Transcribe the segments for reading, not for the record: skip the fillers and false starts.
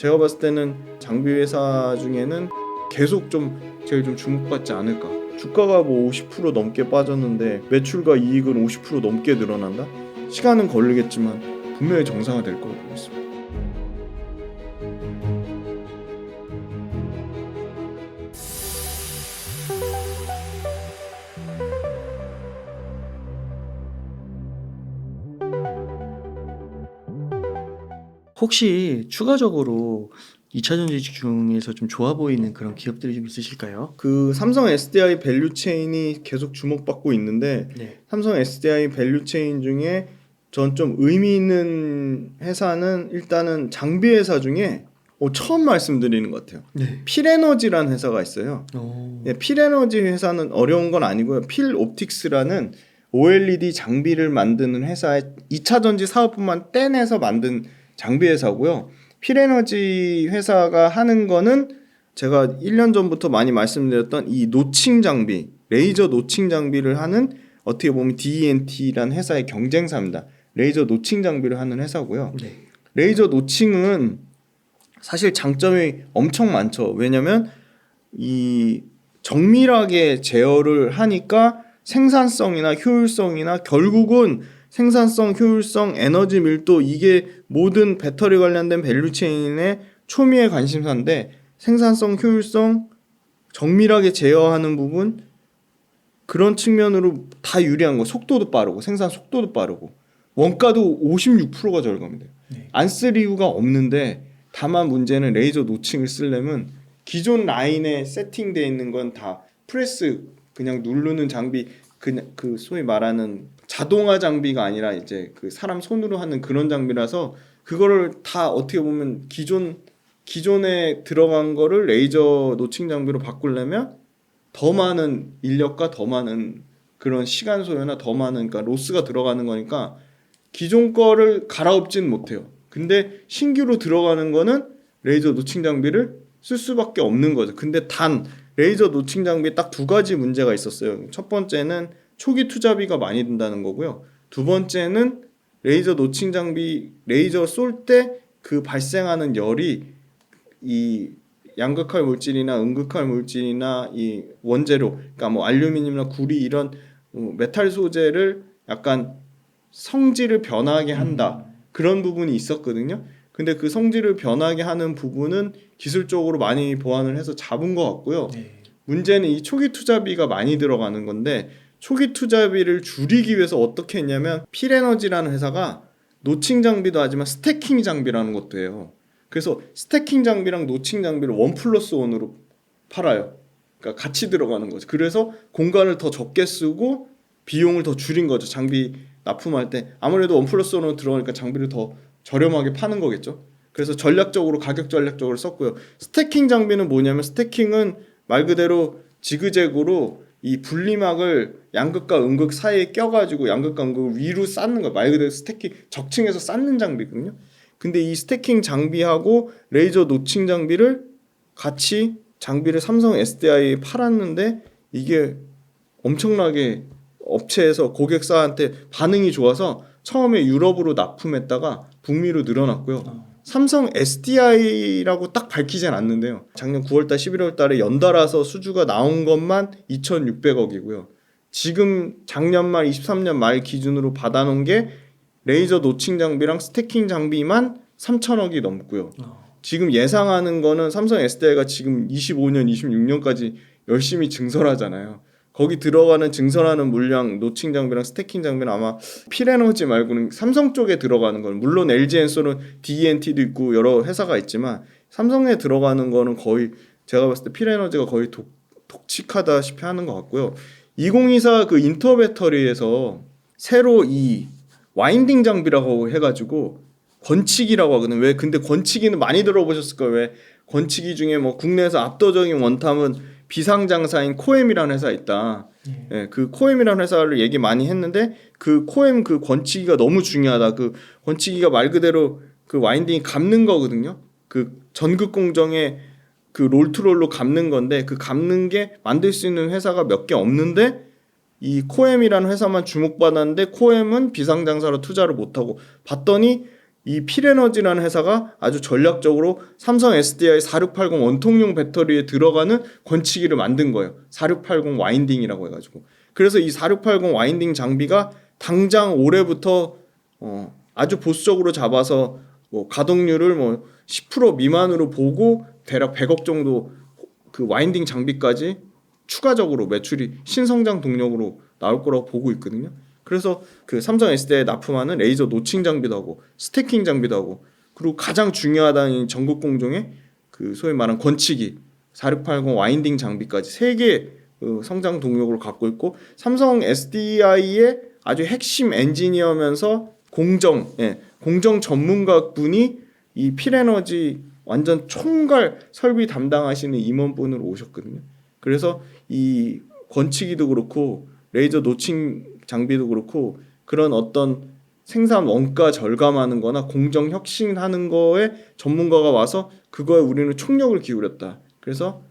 제가 봤을 때는 장비 회사 중에는 계속 제일 좀 주목받지 않을까. 주가가 뭐 50% 넘게 빠졌는데 매출과 이익은 50% 넘게 늘어난다? 시간은 걸리겠지만 분명히 정상화될 거라고 보고 있습니다. 혹시 추가적으로 2차전지 중에서 좀 좋아 보이는 그런 기업들이 좀 있으실까요? 그 삼성 SDI 밸류 체인이 계속 주목받고 있는데 네. 삼성 SDI 밸류 체인 중에 전 좀 의미 있는 회사는 일단은 장비 회사 중에 처음 말씀드리는 것 같아요. 네. 필에너지라는 회사가 있어요. 오. 예, 필에너지 회사는 어려운 건 아니고요. 필옵틱스라는 OLED 장비를 만드는 회사의 2차 전지 사업부만 떼내서 만든 장비 회사고요. 필에너지 회사가 하는 거는 제가 1년 전부터 많이 말씀드렸던 이 노칭 장비, 레이저 노칭 장비를 하는 어떻게 보면 DENT라는 회사의 경쟁사입니다. 레이저 노칭 장비를 하는 회사고요. 네. 레이저 노칭은 사실 장점이 엄청 많죠. 왜냐면 이 정밀하게 제어를 하니까 생산성이나 효율성이나 결국은 생산성, 효율성, 에너지 밀도 이게 모든 배터리 관련된 밸류체인의 초미의 관심사인데 생산성, 효율성, 정밀하게 제어하는 부분 그런 측면으로 다 유리한 거. 속도도 빠르고 생산 속도도 빠르고 원가도 56%가 절감돼요. 네. 안 쓸 이유가 없는데 다만 문제는 레이저 노칭을 쓰려면 기존 라인에 세팅되어 있는 건 다 프레스 그냥 누르는 장비 그냥 그 소위 말하는 자동화 장비가 아니라 이제 그 사람 손으로 하는 그런 장비라서 그거를 다 어떻게 보면 기존에 들어간 거를 레이저 노칭 장비로 바꾸려면 더 많은 인력과 더 많은 그런 시간 소요나 더 많은 그러니까 로스가 들어가는 거니까 기존 거를 갈아엎진 못해요. 근데 신규로 들어가는 거는 레이저 노칭 장비를 쓸 수밖에 없는 거죠. 근데 단 레이저 노칭 장비에 딱 두 가지 문제가 있었어요. 첫 번째는 초기 투자비가 많이 든다는 거고요. 두 번째는 레이저 노칭 장비 레이저 쏠 때 그 발생하는 열이 이 양극할 물질이나 음극할 물질이나 이 원재료, 그러니까 뭐 알루미늄이나 구리 이런 메탈 소재를 약간 성질을 변하게 한다. 그런 부분이 있었거든요. 근데 그 성질을 변하게 하는 부분은 기술적으로 많이 보완을 해서 잡은 것 같고요. 네. 문제는 이 초기 투자비가 많이 들어가는 건데 초기 투자비를 줄이기 위해서 어떻게 했냐면 필에너지라는 회사가 노칭 장비도 하지만 스태킹 장비라는 것도 해요. 그래서 스태킹 장비랑 노칭 장비를 1+1으로 팔아요. 그러니까 같이 들어가는 거죠. 그래서 공간을 더 적게 쓰고 비용을 더 줄인 거죠. 장비 납품할 때 아무래도 1+1으로 들어가니까 장비를 더 저렴하게 파는 거겠죠. 그래서 전략적으로 가격 전략적으로 썼고요. 스태킹 장비는 뭐냐면 스태킹은 말 그대로 지그재그로 이 분리막을 양극과 음극 사이에 껴가지고 양극과 음극을 위로 쌓는 거예요. 말 그대로 스태킹 적층해서 쌓는 장비거든요. 근데 이 스태킹 장비하고 레이저 노칭 장비를 같이 장비를 삼성 SDI에 팔았는데 이게 엄청나게 업체에서 고객사한테 반응이 좋아서 처음에 유럽으로 납품했다가 북미로 늘어났고요. 삼성 SDI라고 딱 밝히진 않는데요. 작년 9월달, 11월달에 연달아서 수주가 나온 것만 2,600억이고요. 지금 작년 말 23년 말 기준으로 받아놓은 게 레이저 노칭 장비랑 스태킹 장비만 3,000억이 넘고요. 지금 예상하는 거는 삼성 SDI가 지금 25년, 26년까지 열심히 증설하잖아요. 거기 들어가는 증설하는 물량 노칭 장비랑 스태킹 장비는 아마 필에너지 말고는 삼성 쪽에 들어가는 건 물론 LG엔솔은 DENT도 있고 여러 회사가 있지만 삼성에 들어가는 거는 거의 제가 봤을 때 필에너지가 거의 독칙하다시피 하는 것 같고요. 2024 그 인터 배터리에서 새로 이 와인딩 장비라고 해가지고 권치기라고 하거든요. 왜 근데 권치기는 많이 들어보셨을 거예요. 왜 권치기 중에 뭐 국내에서 압도적인 원탑은 비상장사인 코엠이라는 회사 있다. 예, 그 코엠이라는 회사를 얘기 많이 했는데 그 코엠 그 권치기가 너무 중요하다. 그 권치기가 말 그대로 그 와인딩이 감는 거거든요. 그 전극 공정에 그 롤투롤로 감는 건데 그 감는 게 만들 수 있는 회사가 몇 개 없는데 이 코엠이라는 회사만 주목받았는데 코엠은 비상장사로 투자를 못하고 봤더니 이 필에너지라는 회사가 아주 전략적으로 삼성 SDI 4680 원통용 배터리에 들어가는 건치기를 만든 거예요. 4680 와인딩이라고 해가지고. 그래서 이 4680 와인딩 장비가 당장 올해부터 아주 보수적으로 잡아서 뭐 가동률을 뭐 10% 미만으로 보고 대략 100억 정도 그 와인딩 장비까지 추가적으로 매출이 신성장 동력으로 나올 거라고 보고 있거든요. 그래서 그 삼성 SDI에 납품하는 레이저 노칭 장비도 하고 스태킹 장비도 하고 그리고 가장 중요하다는 전국 공정의 그 소위 말하는 건치기 4680 와인딩 장비까지 세 개의 성장 동력을 갖고 있고 삼성 SDI의 아주 핵심 엔지니어면서 공정 전문가 분이 이 필에너지 완전 총괄 설비 담당하시는 임원분으로 오셨거든요. 그래서 이 건치기도 그렇고 레이저 노칭 장비도 그렇고 그런 어떤 생산 원가 절감하는 거나 공정 혁신하는 거에 전문가가 와서 그거에 우리는 총력을 기울였다. 그래서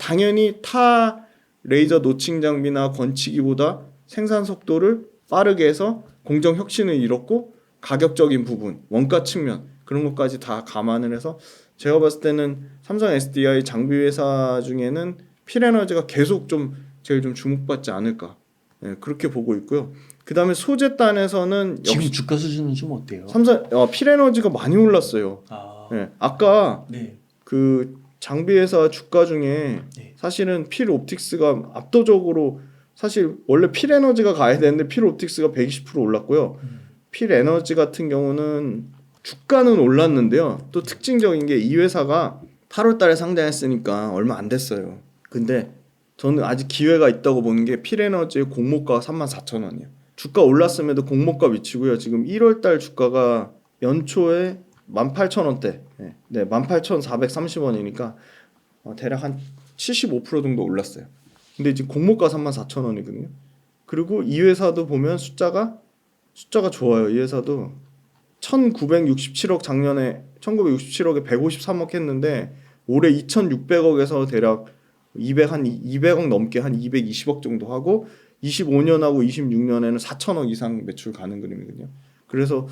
당연히 타 레이저 노칭 장비나 건치기보다 생산 속도를 빠르게 해서 공정 혁신을 이뤘고 가격적인 부분, 원가 측면 그런 것까지 다 감안을 해서 제가 봤을 때는 삼성 SDI 장비 회사 중에는 필에너지가 계속 제일 좀 주목받지 않을까. 네, 그렇게 보고 있고요. 그다음에 소재단에서는 지금 주가 수준은 좀 어때요? 삼성 필에너지가 많이 올랐어요. 네, 아까 네. 그 장비 회사 주가 중에 네. 사실은 필 옵틱스가 압도적으로 사실 원래 필에너지가 가야 되는데 필 옵틱스가 120% 올랐고요. 필에너지 같은 경우는 주가는 올랐는데요. 또 특징적인 게 이 회사가 8월 달에 상장했으니까 얼마 안 됐어요. 근데 저는 아직 기회가 있다고 보는 게 필에너지의 공모가가 34,000원이에요. 주가 올랐음에도 공모가 미치고요. 지금 1월 달 주가가 연초에 18,000원대. 네, 18,430원이니까 대략 한 75% 정도 올랐어요. 근데 지금 공모가 34,000원이거든요. 그리고 이 회사도 보면 숫자가 좋아요. 이 회사도 1967억 작년에 1967억에 153억 했는데 올해 2,600억에서 대략 200억 넘게 한 220억 정도 하고 25년하고 26년에는 4천억 이상 매출 가는 그림이거든요. 그래서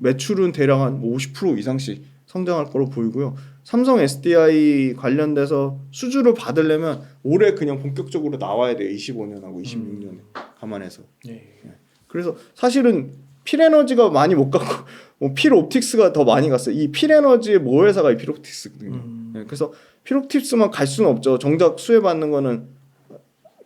매출은 대략 한 50% 이상씩 성장할 거로 보이고요. 삼성 SDI 관련돼서 수주를 받으려면 올해 그냥 본격적으로 나와야 돼요. 25년하고 26년에 감안해서. 네. 그래서 사실은 필에너지가 많이 못 갔고 필옵틱스가 더 많이 갔어요. 이 필에너지의 모 회사가 이 필옵틱스거든요. 네, 그래서 필옵틱스만 갈 수는 없죠. 정작 수혜받는 거는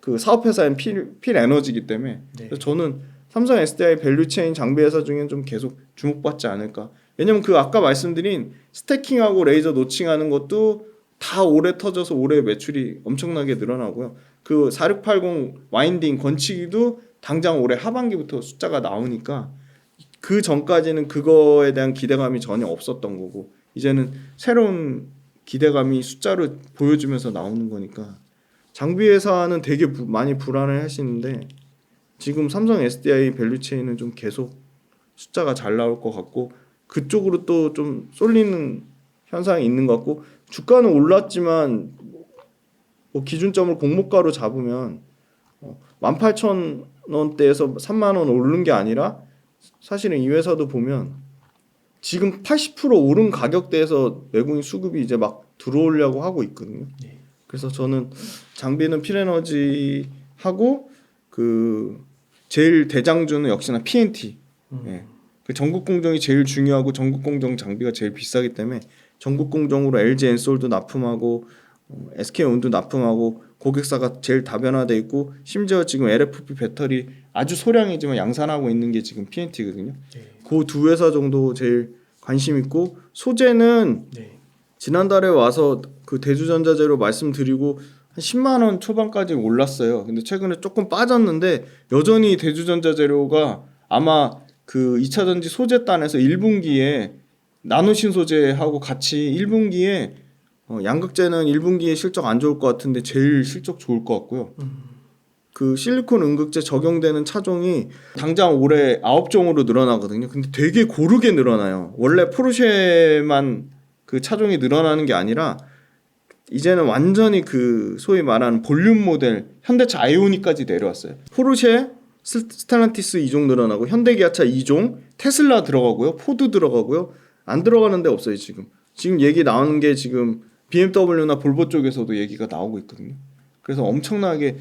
그 사업회사인 필에너지이기 때문에. 네. 그래서 저는 삼성 SDI 밸류체인 장비 회사 중엔 좀 계속 주목받지 않을까. 왜냐면 그 아까 말씀드린 스태킹하고 레이저 노칭하는 것도 다 올해 터져서 올해 매출이 엄청나게 늘어나고요. 그 4680 와인딩 건치기도 당장 올해 하반기부터 숫자가 나오니까 그 전까지는 그거에 대한 기대감이 전혀 없었던 거고 이제는 새로운 기대감이 숫자로 보여주면서 나오는 거니까 장비 회사는 되게 많이 불안해 하시는데 지금 삼성 SDI 밸류체인은 좀 계속 숫자가 잘 나올 것 같고 그쪽으로 또 좀 쏠리는 현상이 있는 것 같고 주가는 올랐지만 뭐 기준점을 공모가로 잡으면 18,000원대에서 3만 원 오른 게 아니라 사실은 이 회사도 보면 지금 80% 오른 가격대에서 외국인 수급이 이제 막 들어오려고 하고 있거든요. 네. 그래서 저는 장비는 필에너지 하고 그 제일 대장주는 역시나 PNT. 예. 그 전국 공정이 제일 중요하고 전국 공정 장비가 제일 비싸기 때문에 전국 공정으로 LG 엔솔도 납품하고 SK온도 납품하고 고객사가 제일 다변화돼 있고 심지어 지금 LFP 배터리 아주 소량이지만 양산하고 있는 게 지금 PNT거든요. 네. 그 두 회사 정도 제일 관심 있고 소재는 네. 지난달에 와서 그 대주전자재료 말씀드리고 한 10만 원 초반까지 올랐어요. 근데 최근에 조금 빠졌는데 여전히 대주전자재료가 아마 그 2차 전지 소재단에서 1분기에 나노신 소재하고 같이 1분기에 양극재는 1분기에 실적 안 좋을 것 같은데 제일 실적 좋을 것 같고요. 그 실리콘 음극재 적용되는 차종이 당장 올해 9종으로 늘어나거든요. 근데 되게 고르게 늘어나요. 원래 포르쉐만 그 차종이 늘어나는 게 아니라 이제는 완전히 그 소위 말하는 볼륨 모델 현대차 아이오닉까지 내려왔어요. 포르쉐, 스텔란티스 2종 늘어나고 현대기아차 2종, 테슬라 들어가고요. 포드 들어가고요. 안 들어가는 데 없어요, 지금. 지금 얘기 나오는 게 지금 BMW나 볼보 쪽에서도 얘기가 나오고 있거든요. 그래서 엄청나게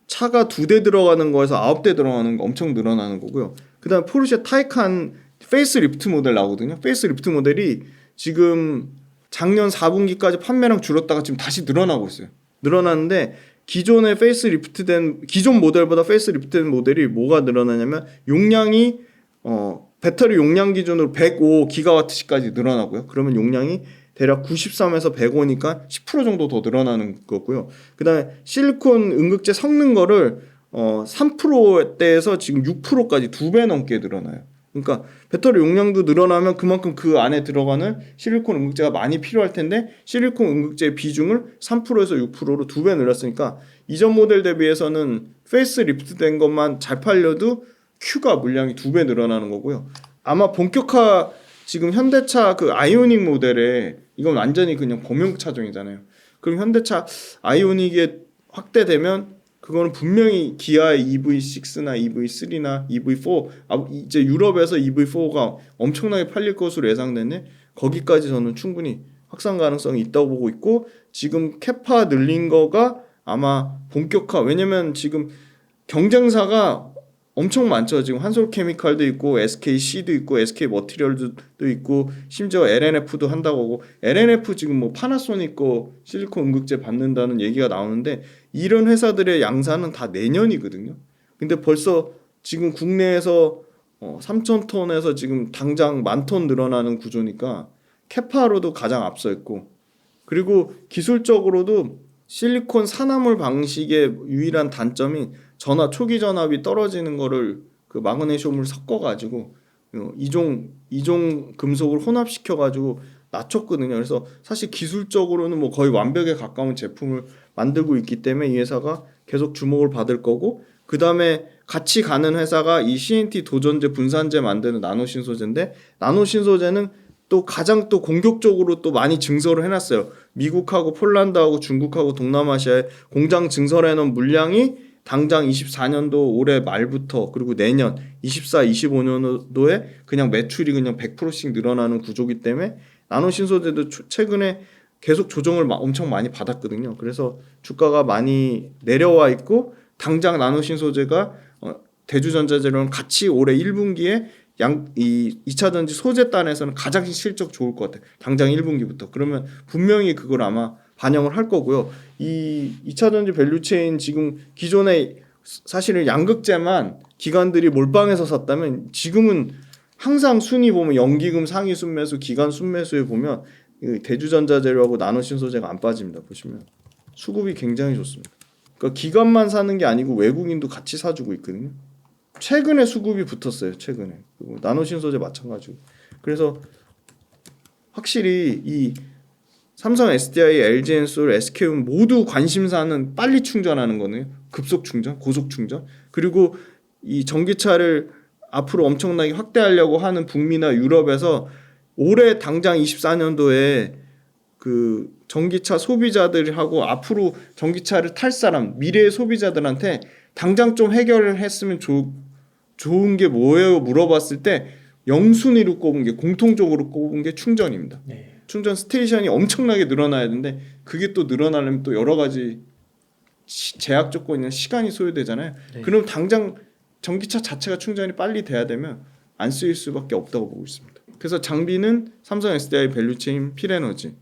차가 2대 들어가는 거에서 9대 들어가는 거 엄청 늘어나는 거고요. 그다음 포르쉐 타이칸 페이스 리프트 모델 나오거든요. 페이스 리프트 모델이 지금 작년 4분기까지 판매량 줄었다가 지금 다시 늘어나고 있어요. 늘어나는데 기존의 페이스 리프트된 기존 모델보다 페이스 리프트된 모델이 뭐가 늘어나냐면 용량이 배터리 용량 기준으로 105기가와트시까지 늘어나고요. 그러면 용량이 대략 93에서 105니까 10% 정도 더 늘어나는 거고요. 그다음에 실리콘 음극재 섞는 거를 3%대에서 지금 6%까지 2배 넘게 늘어나요. 그러니까 배터리 용량도 늘어나면 그만큼 그 안에 들어가는 실리콘 음극재가 많이 필요할 텐데 실리콘 음극재의 비중을 3%에서 6%로 2배 늘렸으니까 이전 모델 대비해서는 페이스 리프트된 것만 잘 팔려도 Q가 물량이 2배 늘어나는 거고요. 아마 본격화 지금 현대차 그 아이오닉 모델에 이건 완전히 그냥 범용 차종이잖아요. 그럼 현대차 아이오닉에 확대되면 그거는 분명히 기아의 EV6나 EV3나 EV4 이제 유럽에서 EV4가 엄청나게 팔릴 것으로 예상되네. 거기까지 저는 충분히 확산 가능성이 있다고 보고 있고 지금 캐파 늘린 거가 아마 본격화 왜냐면 지금 경쟁사가 엄청 많죠. 지금 한솔케미칼도 있고 SKC도 있고 SK머티리얼도 있고 심지어 LNF도 한다고 하고 LNF 지금 뭐 파나소닉 거 실리콘 음극재 받는다는 얘기가 나오는데 이런 회사들의 양산은 다 내년이거든요. 근데 벌써 지금 국내에서 3,000톤에서 지금 당장 10,000톤 늘어나는 구조니까 캐파로도 가장 앞서 있고 그리고 기술적으로도 실리콘 산화물 방식의 유일한 단점이 초기 전압이 떨어지는 거를 그 마그네슘을 섞어가지고 이종 금속을 혼합시켜가지고 낮췄거든요. 그래서 사실 기술적으로는 뭐 거의 완벽에 가까운 제품을 만들고 있기 때문에 이 회사가 계속 주목을 받을 거고 그 다음에 같이 가는 회사가 이 CNT 도전제 분산제 만드는 나노신소재인데 나노신소재는 또 가장 또 공격적으로 또 많이 증설을 해놨어요. 미국하고 폴란드하고 중국하고 동남아시아에 공장 증설해놓은 물량이 당장 24년도 올해 말부터 그리고 내년 24, 25년도에 그냥 매출이 그냥 100%씩 늘어나는 구조기 때문에 나노신소재도 최근에 계속 조정을 엄청 많이 받았거든요. 그래서 주가가 많이 내려와 있고 당장 나노신소재가 대주전자재료랑 같이 올해 1분기에 이 2차전지 소재단에서는 가장 실적 좋을 것 같아요. 당장 1분기부터. 그러면 분명히 그걸 아마 반영을 할 거고요. 이 2차전지 밸류체인 지금 기존에 사실은 양극재만 기관들이 몰빵해서 샀다면 지금은 항상 순위 보면 연기금 상위 순매수, 기관 순매수에 보면 대주전자재료하고 나노신소재가 안 빠집니다. 보시면 수급이 굉장히 좋습니다. 그러니까 기관만 사는 게 아니고 외국인도 같이 사주고 있거든요. 최근에 수급이 붙었어요. 최근에 나노신소재 마찬가지고. 그래서 확실히 이 삼성, SDI, LG엔솔, SK은 모두 관심사는 빨리 충전하는 거네요. 급속 충전, 고속 충전. 그리고 이 전기차를 앞으로 엄청나게 확대하려고 하는 북미나 유럽에서 올해 당장 24년도에 그 전기차 소비자들하고 앞으로 전기차를 탈 사람, 미래의 소비자들한테 당장 좀 해결을 했으면 좋은 게 뭐예요? 물어봤을 때 영순위로 꼽은 게 공통적으로 꼽은 게 충전입니다. 네. 충전 스테이션이 엄청나게 늘어나야 되는데 그게 또 늘어나려면 또 여러 가지 제약 조건이나 시간이 소요되잖아요. 네. 그럼 당장 전기차 자체가 충전이 빨리 돼야 되면 안 쓰일 수밖에 없다고 보고 있습니다. 그래서 장비는 삼성 SDI 밸류체인 필에너지,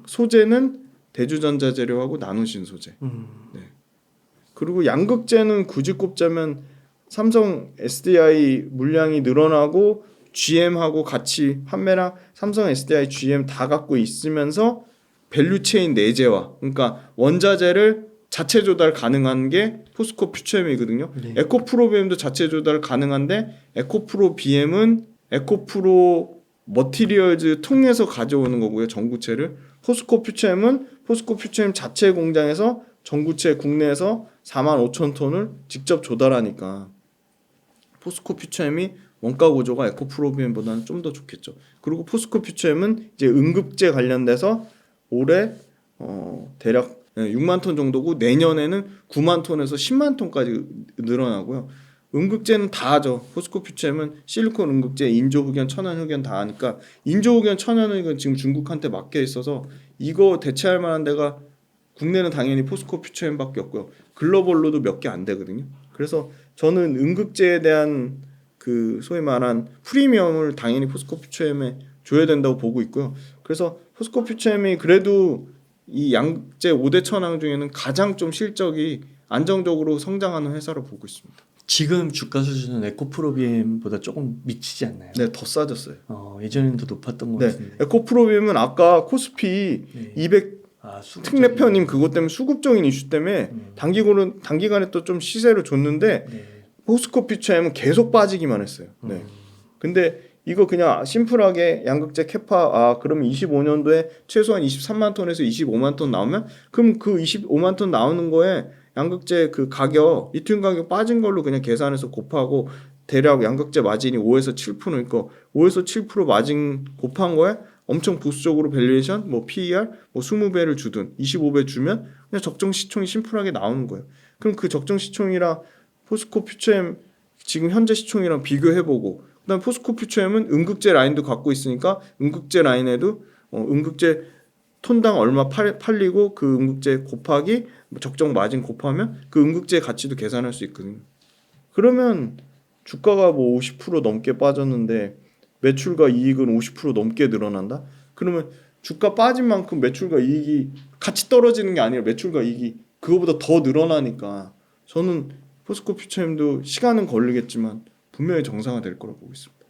소재는 대주전자재료하고 나노신소재. 네. 그리고 양극재는 굳이 꼽자면 삼성 SDI 물량이 늘어나고 GM하고 같이 판매랑 삼성 SDI, GM 다 갖고 있으면서 밸류체인 내재화, 그러니까 원자재를 자체 조달 가능한 게 포스코 퓨처엠이거든요. 네. 에코프로 BM도 자체 조달 가능한데 에코프로 BM은 에코프로 머티리얼즈 통해서 가져오는 거고요. 전구체를. 포스코 퓨처엠은 포스코 퓨처엠 자체 공장에서 전구체 국내에서 45,000톤을 직접 조달하니까 포스코 퓨처엠이 원가 구조가 에코프로비엠보다는 좀 더 좋겠죠. 그리고 포스코 퓨처엠은 이제 응급제 관련돼서 올해 대략 6만 톤 정도고 내년에는 9만 톤에서 10만 톤까지 늘어나고요. 음극재는 다 하죠. 포스코 퓨처엠은 실리콘 음극재, 인조 흑연, 천연 흑연 다 하니까 인조 흑연, 천연 흑연 지금 중국한테 맡겨 있어서 이거 대체할 만한 데가 국내는 당연히 포스코 퓨처엠밖에 없고요. 글로벌로도 몇 개 안 되거든요. 그래서 저는 음극재에 대한 그 소위 말한 프리미엄을 당연히 포스코 퓨처엠에 줘야 된다고 보고 있고요. 그래서 포스코 퓨처엠이 그래도 이 양극재 5대 천왕 중에는 가장 좀 실적이 안정적으로 성장하는 회사로 보고 있습니다. 지금 주가 수준은 에코프로비엠보다 조금 미치지 않나요? 네, 더 싸졌어요. 예전에는 더 높았던 것 네, 같은데. 에코프로비엠은 아까 코스피 네. 200 수급적인- 특례편임 그것 때문에 수급적인 이슈 때문에 단기간에 또 좀 시세를 줬는데 네. 포스코 퓨처엠은 계속 빠지기만 했어요. 네. 근데 이거 그냥 심플하게 양극재 캐파 그러면 25년도에 최소한 23만 톤에서 25만 톤 나오면 그럼 그 25만 톤 나오는 거에 양극재 그 가격 리튬 가격 빠진 걸로 그냥 계산해서 곱하고 대략 양극재 마진이 5에서 7%니까 5에서 7% 마진 곱한 거에 엄청 보수적으로 밸류에이션 뭐 PER 뭐 20배를 주든 25배 주면 그냥 적정 시총이 심플하게 나오는 거예요. 그럼 그 적정 시총이랑 포스코 퓨처엠 지금 현재 시총이랑 비교해보고 그다음 포스코 퓨처엠은 음극재 라인도 갖고 있으니까 음극재 라인에도 음극재 톤당 얼마 팔리고 그 음극재 곱하기 적정 마진 곱하면 그 음극재 가치도 계산할 수 있거든요. 그러면 주가가 뭐 50% 넘게 빠졌는데 매출과 이익은 50% 넘게 늘어난다? 그러면 주가 빠진 만큼 매출과 이익이 같이 떨어지는 게 아니라 매출과 이익이 그거보다 더 늘어나니까 저는 포스코 퓨처엠도 시간은 걸리겠지만 분명히 정상화될 거라고 보고 있습니다.